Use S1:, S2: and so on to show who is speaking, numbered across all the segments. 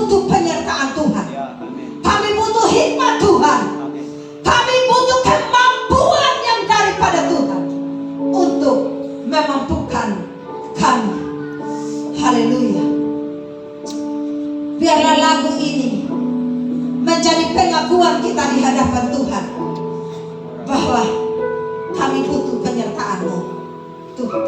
S1: butuh penyertaan Tuhan. Kami butuh hikmat Tuhan. Kami butuh kemampuan yang daripada Tuhan untuk memampukan kami. Haleluya. Biarlah lagu ini menjadi pengakuan kita di hadapan Tuhan bahwa kami butuh penyertaan-Mu, Tuhan.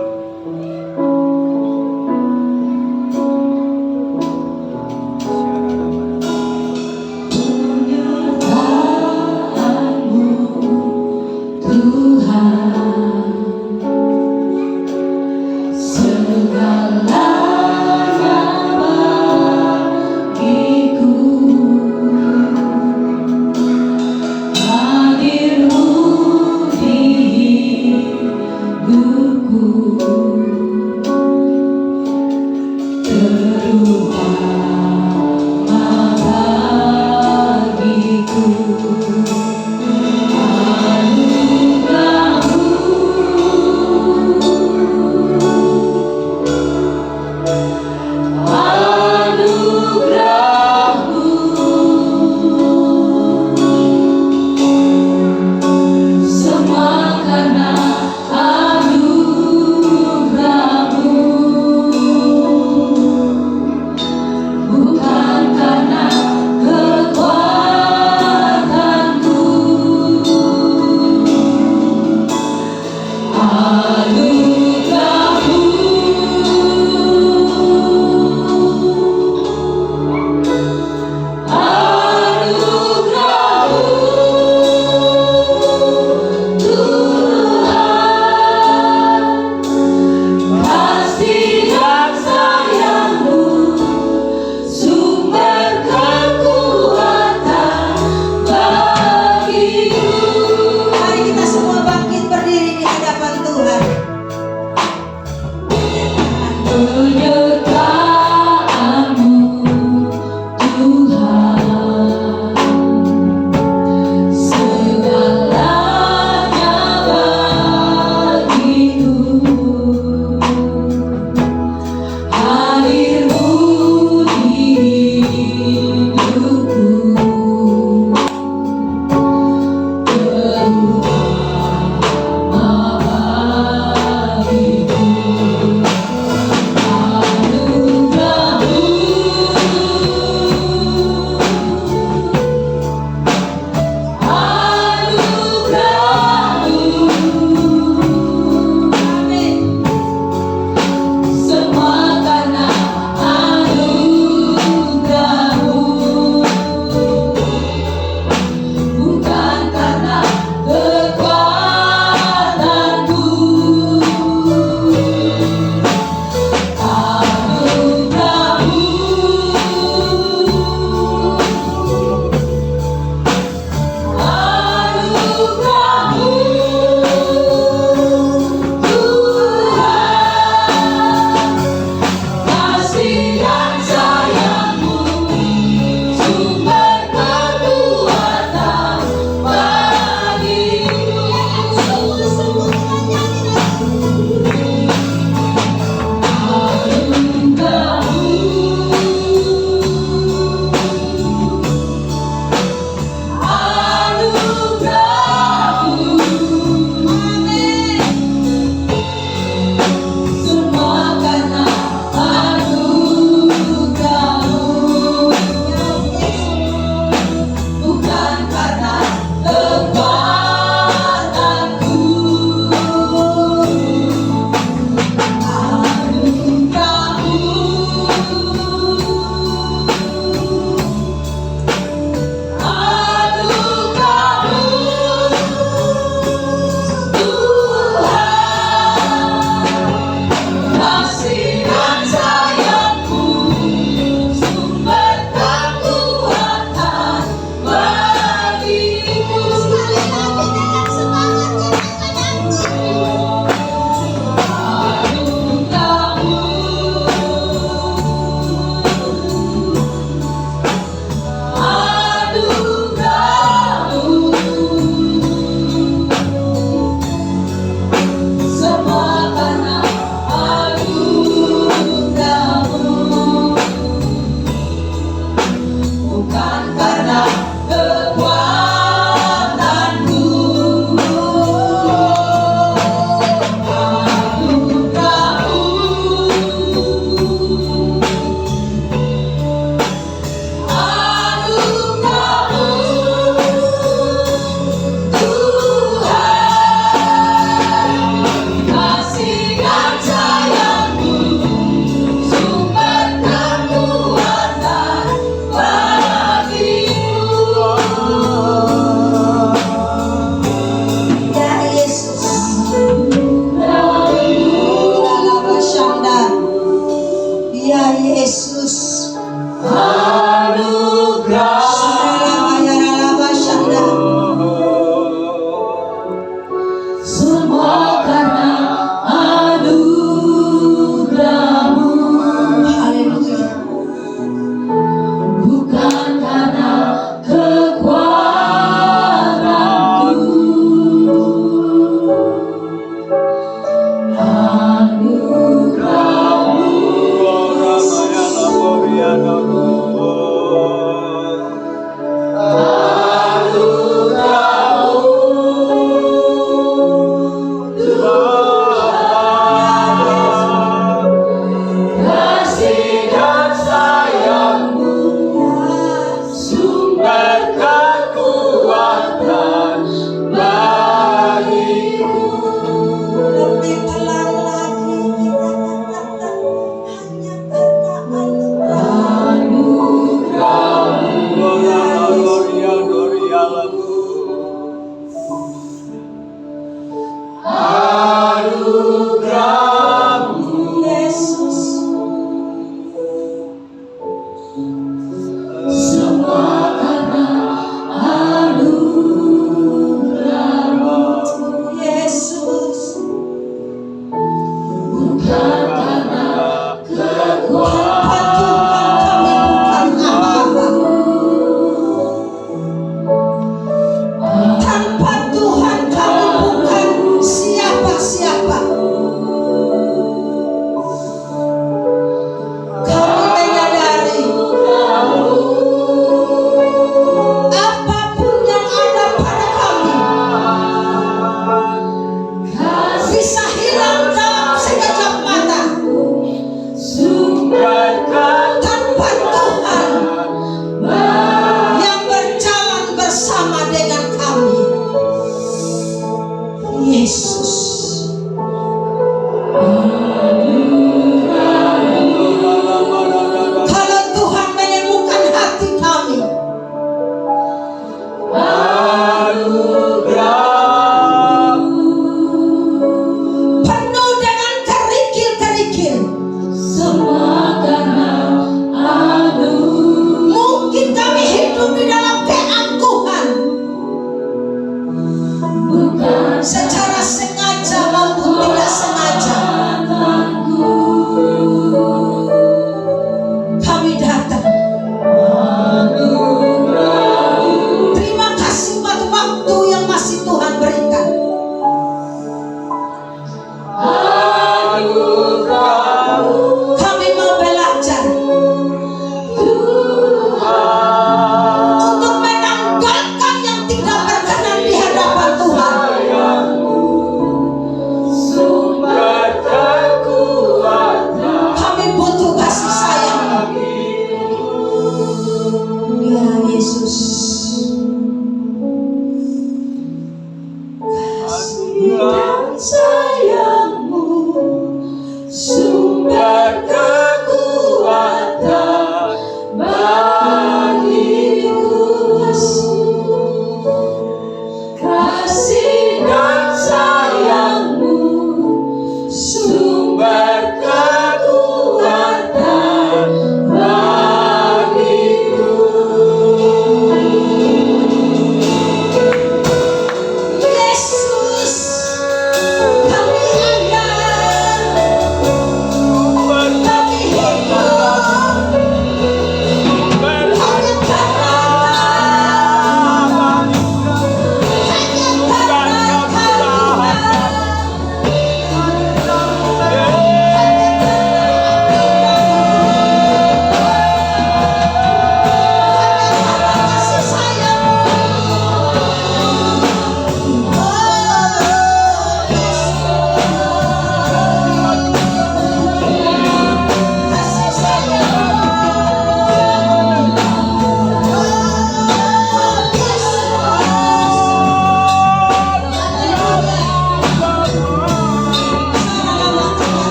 S2: Hadirmu di hidupku.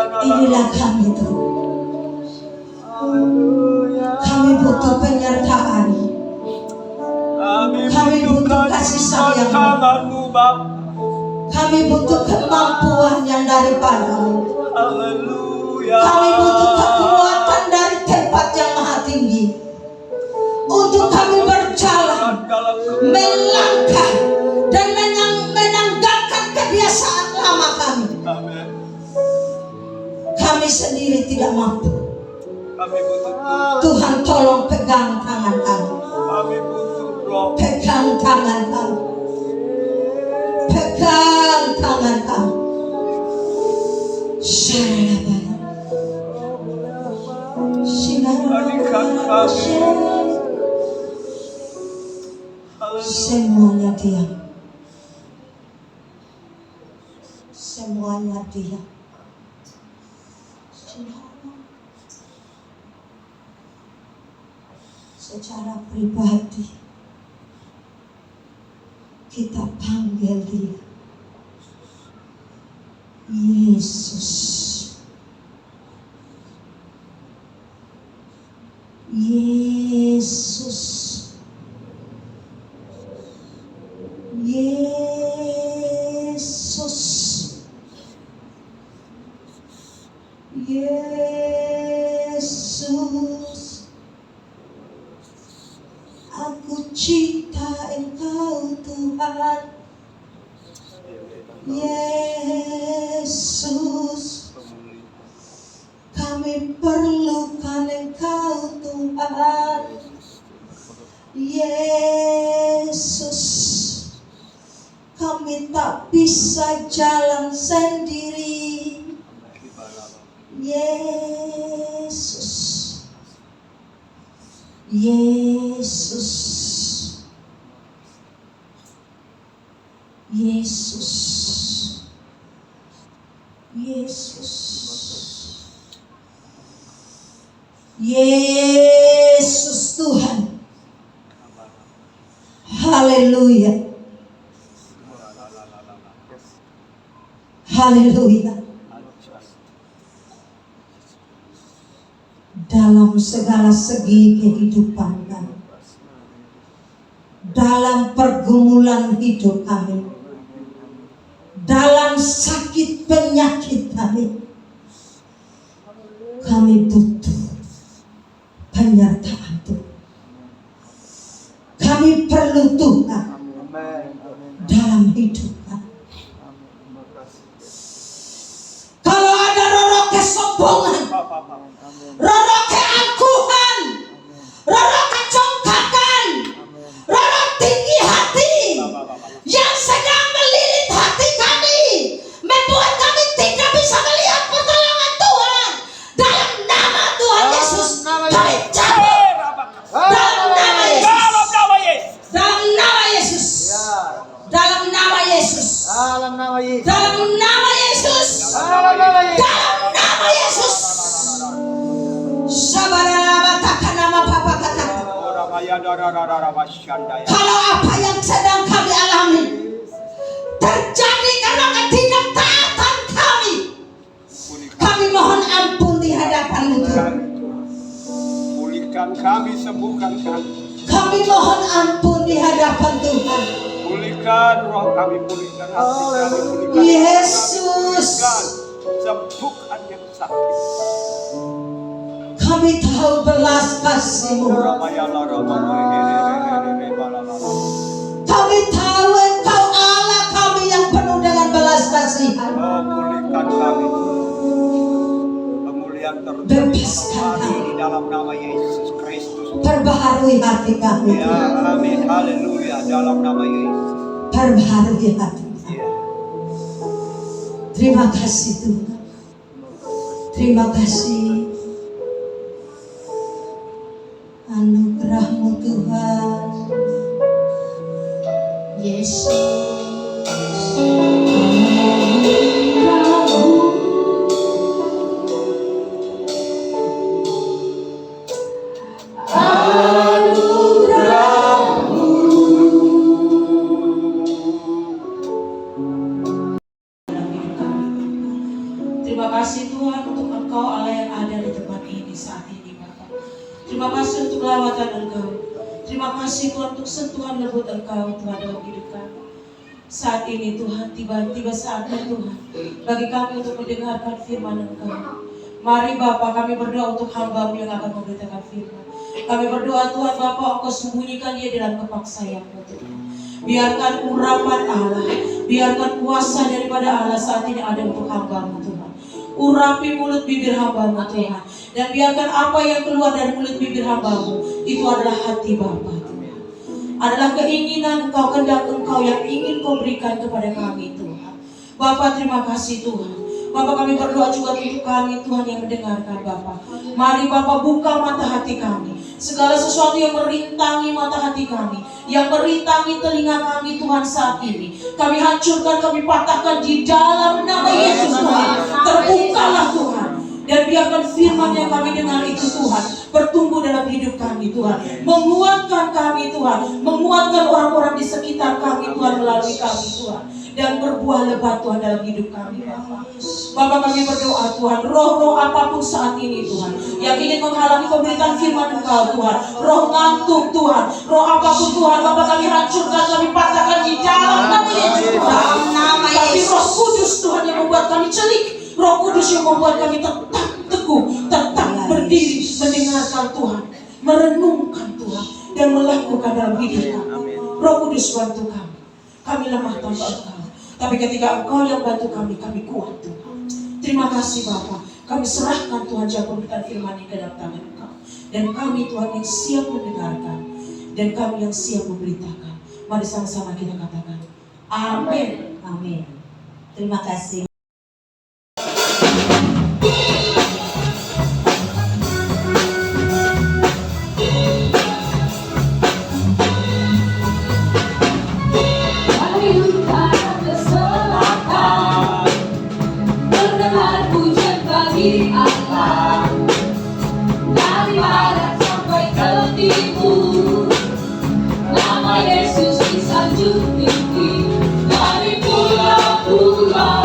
S1: Inilah kami Tuhan. Kami butuh penyertaan. Kami butuh kasih sayang-Mu. Kami butuh kemampuan yang daripada-Mu. Kami butuh kekuatan dari tempat yang maha tinggi untuk kami berjalan, melangkah dan menanggalkan kebiasaan lama kami. Kami sendiri tidak mampu. Tuhan tolong pegang tangan kami. Pegang tangan kami. Pegang tangan kami. Semuanya diam. Semuanya diam. Secara pribadi kita panggil Dia Yesus. Yesus. Yesus. Yesus. Aku cinta Engkau Tuhan. Yesus. Kami perlukan Engkau Tuhan. Yesus. Kami tak bisa jalan sendiri. Yesus. Yesus. Yesus. Yesus. Yesus Tuhan. Haleluya. Haleluya. Dalam segala segi kehidupan kami, dalam pergumulan hidup kami, dalam sakit penyakit kami butuh penyertaan Tuhan. Kami perlu Tuhan dalam hidup kami. Kalau ada roh kesombongan, roh keangkuhan, roh kecongkakan, roh tinggi hati yang sedang melilit hati kami, membuat kami tidak bisa melihat pertolongan Tuhan. Dalam nama Tuhan Yesus, kami cabut. Dalam nama Yesus. Dalam nama Yesus. Dalam nama Yesus.
S2: Dalam nama Yesus.
S1: Dalam nama Yesus.
S2: Dalam nama Yesus.
S1: Dalam nama Yesus. Sabarabatakan nama Bapa kata. Kalau apa yang sedang kami alami terjadi karena ketidaktaatan kami, kami mohon ampun di hadapan-Mu Tuhan.
S2: Pulihkan kami, sembuhkan kami.
S1: Kami mohon ampun di hadapan Tuhan.
S2: Pulihkan roh kami, pulihkan hati kami, pulihkan
S1: Yesus.
S2: sembuhkan yang sakit.
S1: Kami tahu belas kasih-Mu. Kami tahu Engkau Allah kami yang penuh dengan belas kasihan.
S2: Pulihkan kami. Pemulihan
S1: Bebaskan
S2: kami di dalam nama Yesus Kristus.
S1: Perbaharui hati kami.
S2: Ya, amin, haleluya, dalam nama Yesus.
S1: Perbaharui hati.
S2: Ya.
S1: Terima kasih Tuhan. Terima kasih. Anugerah-Mu Tuhan. Yesus. Terima kasih Tuhan. Terima kasih untuk lawatan Engkau. Terima kasih Tuhan untuk sentuhan lembut Engkau Tuhan dalam hidup kami. Saat ini Tuhan, tiba-tiba saatnya Tuhan bagi kami untuk mendengarkan firman Engkau. Mari Bapa, kami berdoa untuk hamba-Mu yang akan memberitakan firman. Kami berdoa Tuhan Bapa, Engkau sembunyikan dia dalam kepaksaan-Mu Tuhan. Biarkan urapan Allah, biarkan kuasa daripada Allah saat ini ada untuk hamba-Mu Tuhan. Urapi mulut bibir hamba-Mu Tuhan. Dan biarkan apa yang keluar dari mulut bibir hamba-Mu itu adalah hati Bapa Tuhan. Adalah keinginan Engkau, kehendak Engkau yang ingin Kau berikan kepada kami Tuhan. Bapa, terima kasih Tuhan. Bapak, kami berdoa juga untuk kami Tuhan yang mendengarkan Bapak. Mari Bapak buka mata hati kami. Segala sesuatu yang merintangi mata hati kami, yang merintangi telinga kami Tuhan saat ini, kami hancurkan, kami patahkan di dalam nama Yesus Tuhan. Terbukalah Tuhan. Dan biarkan firman yang kami dengar itu Tuhan bertumbuh dalam hidup kami Tuhan. Menguatkan kami Tuhan. Menguatkan orang-orang di sekitar kami Tuhan melalui kami Tuhan. Dan berbuah lebat Tuhan dalam hidup kami Bapak. Bapak, kami berdoa Tuhan, roh-roh apapun saat ini Tuhan yang ingin menghalangi pemberitaan firman Engkau Tuhan, roh ngantuk Tuhan, roh apapun Tuhan, Bapak kami hancurkan, kami patahkan di dalam nama Yesus Tuhan. Tapi Roh Kudus Tuhan yang membuat kami celik, Roh Kudus yang membuat kami tetap teguh, tetap berdiri mendengarkan Tuhan, merenungkan Tuhan dan melakukan dalam hidup kami. Roh Kudus bantu kami. Kami lemah tanpa Engkau. Tapi ketika Engkau yang bantu kami, kami kuat Tuhan. Terima kasih Bapa. Kami serahkan Tuhan jam pemberitaan firman ini ke dalam tangan Engkau. Dan kami Tuhan yang siap mendengarkan. Dan kami yang siap memberitakan. Mari sama-sama kita katakan. Amin.
S3: Amin. Terima kasih.
S4: Allah dari barat sampai ke timur, nama Yesus disanjung tinggi dari pulau-pulau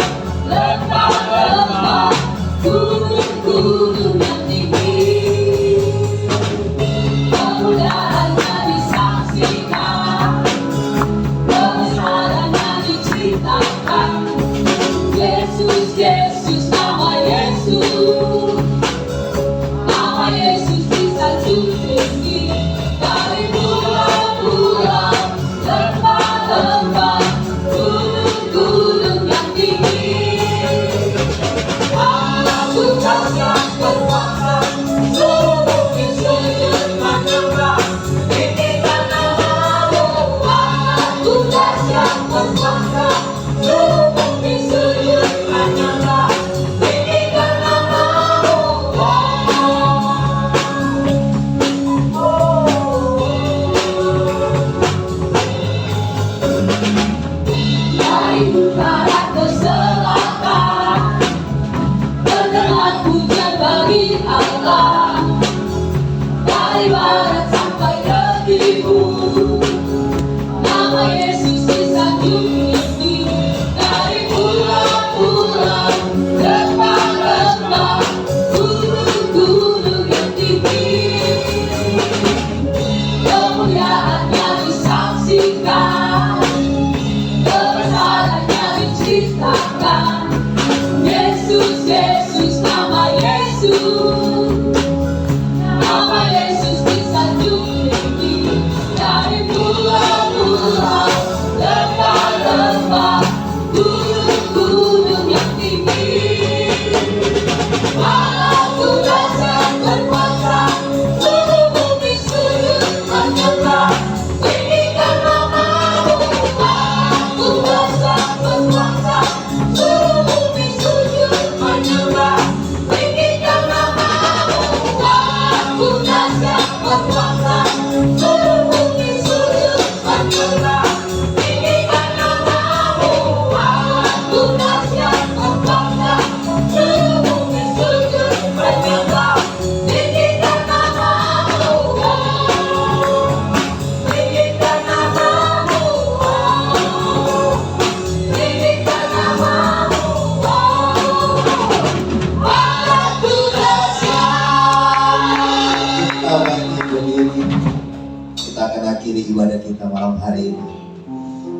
S5: mengakhiri ibadah kita malam hari ini.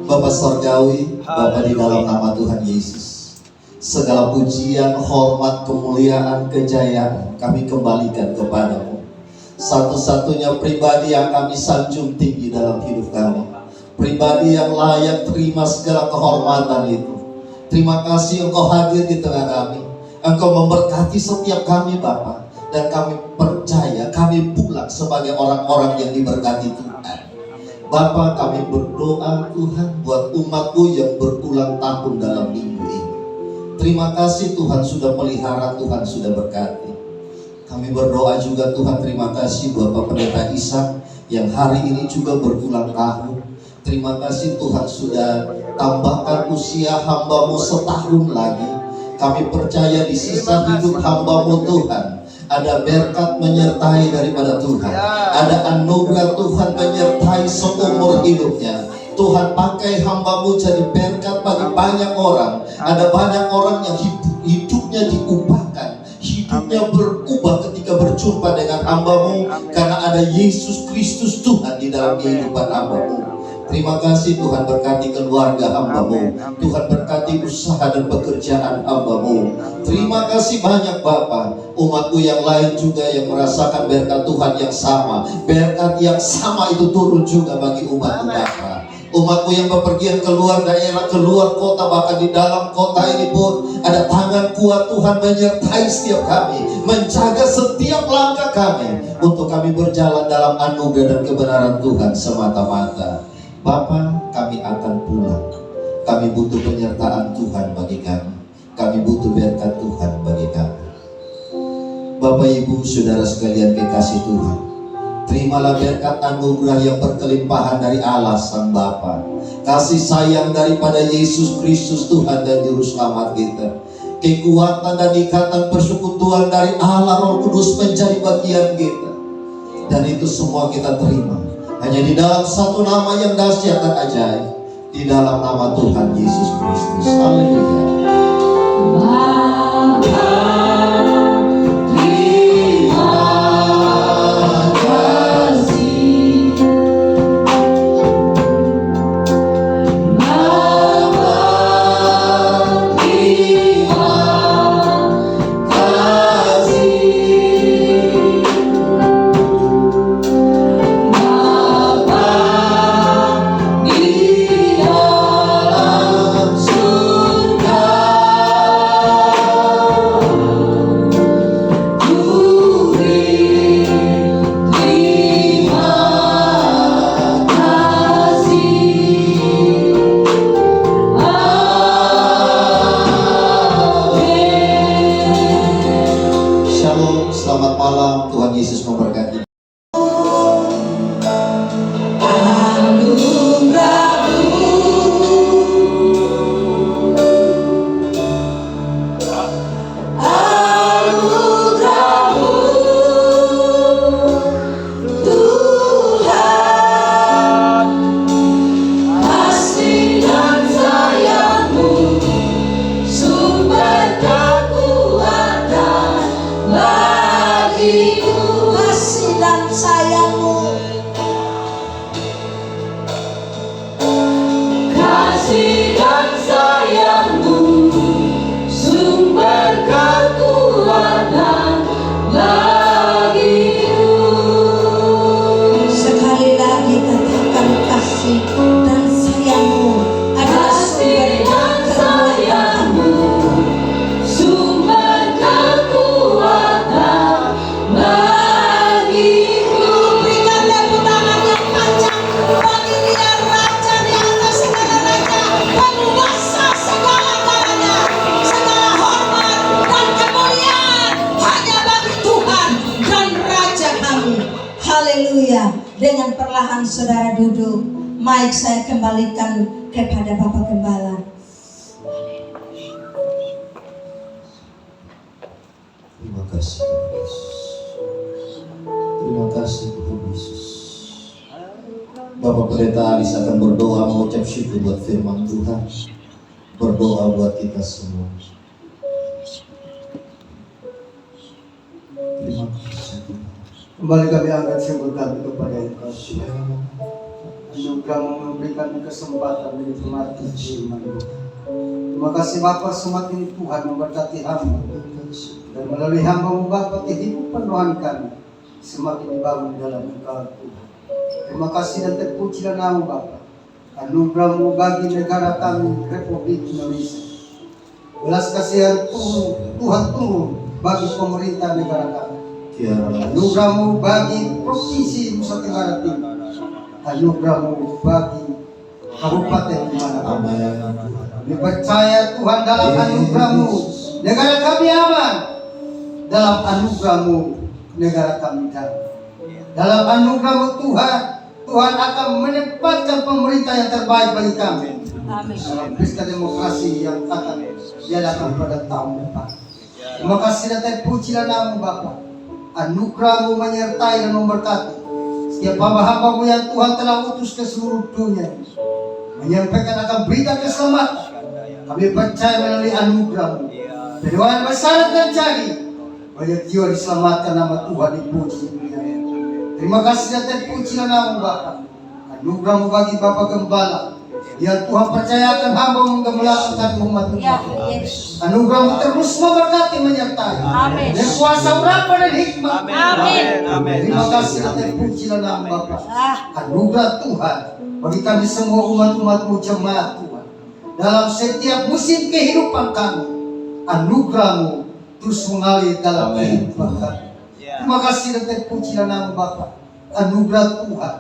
S5: Bapa Sorgawi, Bapa di dalam nama Tuhan Yesus, segala pujian, hormat, kemuliaan, kejayaan kami kembalikan kepadamu. Satu-satunya pribadi yang kami sanjung tinggi dalam hidup kami, pribadi yang layak terima segala kehormatan itu. Terima kasih Engkau hadir di tengah kami. Engkau memberkati setiap kami Bapa, dan kami percaya kami pulang sebagai orang-orang yang diberkati Tuhan. Bapa, kami berdoa Tuhan buat umat-Mu yang berulang tahun dalam minggu ini. Terima kasih Tuhan sudah melihara, Tuhan sudah berkati. Kami berdoa juga Tuhan, terima kasih buat Bapak Pendeta Ishak yang hari ini juga berulang tahun. Terima kasih Tuhan sudah tambahkan usia hamba-Mu setahun lagi. Kami percaya di sisa hidup hamba-Mu Tuhan, ada berkat menyertai daripada Tuhan, ada anugerah Tuhan menyertai seumur hidupnya. Tuhan pakai hamba-Mu jadi berkat bagi banyak orang. Ada banyak orang yang hidupnya diubahkan, hidupnya berubah ketika berjumpa dengan hamba-Mu, karena ada Yesus Kristus Tuhan di dalam kehidupan hamba-Mu. Terima kasih Tuhan, berkati keluarga hamba-Mu, Tuhan berkati usaha dan pekerjaan hamba-Mu. Terima kasih banyak Bapa. Umat-Mu yang lain juga yang merasakan berkat Tuhan yang sama. Berkat yang sama itu turun juga bagi umat-Mu Bapa. Umat-Mu yang bepergian keluar daerah, keluar kota, bahkan di dalam kota ini pun ada tangan kuat Tuhan menyertai setiap kami, menjaga setiap langkah kami, untuk kami berjalan dalam anugerah dan kebenaran Tuhan semata-mata. Bapa, kami akan pulang. Kami butuh penyertaan Tuhan bagi kami. Kami butuh berkat Tuhan bagi kami. Bapak, Ibu, Saudara sekalian kekasih Tuhan, terimalah berkat anugerah yang berkelimpahan dari Allah Sang Bapa, kasih sayang daripada Yesus Kristus Tuhan dan Juru Selamat kita, kekuatan dan ikatan persekutuan dari Allah Roh Kudus menjadi bagian kita. Dan itu semua kita terima hanya di dalam satu nama yang dahsyat dan ajaib, di dalam nama Tuhan Yesus Kristus. Haleluya. Selamat malam, Tuhan Yesus memberkati.
S3: Kasih dan sayangmu,
S4: Kasih dan sayangmu, sumber kekuatan bagiku.
S3: sekali lagi katakan kasih dan sayangmu adalah
S4: Kasih
S3: sumber
S4: dan sayangmu, sumber kekuatan bagiku.
S3: Berikan tepuk tangan yang panjang bagi Dia, Raja di atas segala raja, penguasa segala-galanya. Segala hormat dan kemuliaan hanya bagi Tuhan dan Raja kami. Haleluya. Dengan perlahan saudara duduk. Mic saya kembalikan kepada Bapak Gembala.
S5: Terima kasih Tuhan Yesus. Terima kasih Tuhan Yesus. Bapak Pendeta Alis akan berdoa mengucap syukur buat firman Tuhan. Berdoa buat kita semua. Terima kasih Tuhan.
S2: Kembali kami angkat syukur kami kepada Engkau.
S6: juga memberikan kesempatan menikmati firman-Mu. Terima kasih Bapa, semakin Tuhan memberkati hamba, dan melalui hamba-Mu Bapa kehidupan rohani kami semakin dibangun dalam Engkau Tuhan. Terima kasih dan terpujilah nama Bapa. Anugerah-Mu bagi negara kami Republik Indonesia. Belas kasihan Tuhan turun bagi pemerintah negara kami. Anugerah-Mu bagi Provinsi Nusa Tenggara Timur. Anugerah-Mu bagi Kabupaten Manado. Kami percaya Tuhan dalam anugerah-Mu negara kami aman. Dalam anugerah-Mu negara kami damai. Dalam anugerah-Mu Tuhan akan menempatkan pemerintah yang terbaik bagi kami.
S3: Amin.
S6: Dalam pesta demokrasi yang akan diadakan pada tahun depan. Terima kasih dan terpujilah nama Bapa. Anugerah-Mu menyertai dan memberkati setiap hamba-hamba-Mu yang Tuhan telah utus ke seluruh dunia, menyampaikan akan berita keselamatan. Kami percaya melalui anugerah-Mu perdoaan besar terjadi, banyak jiwa diselamatkan, nama Tuhan dipuji. Terima kasih dan terpujilah nama Bapa. Anugerah-Mu bagi Bapak Gembala yang Tuhan percayakan hamba-Mu menggembalakan umat-Mu.
S3: Ya, Yesus.
S6: Anugerah-Mu terus memberkati menyertai.
S3: Amin.
S6: Dan kuasa berapa dan hikmat.
S3: Amin.
S6: Terima kasih dan terpujilah nama Bapa.
S3: Ah,
S6: Anugerah Tuhan bagi kami semua umat-umat-Mu jemaat Tuhan. Dalam setiap musim kehidupan kami, anugerah-Mu terus mengalir dalam kehidupan kami. Terima kasih dan terpujilah nama Bapa. Anugerah Tuhan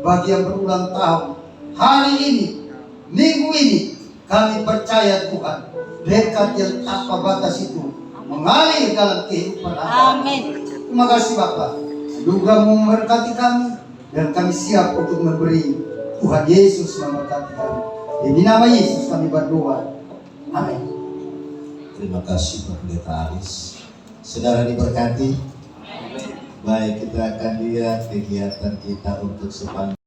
S6: bagi yang berulang tahun hari ini, minggu ini, kami percaya Tuhan berkat yang tanpa batas itu mengalir dalam kehidupan kami.
S3: amin.
S6: Terima kasih Bapa. Anugerah-Mu memberkati kami dan kami siap untuk memberi. Tuhan Yesus memberkati kami. Demi nama Yesus kami berdoa. Amin.
S5: Terima kasih Pak Pendeta Aris. Saudara diberkati. Baik, kita akan lihat kegiatan kita untuk sepanjang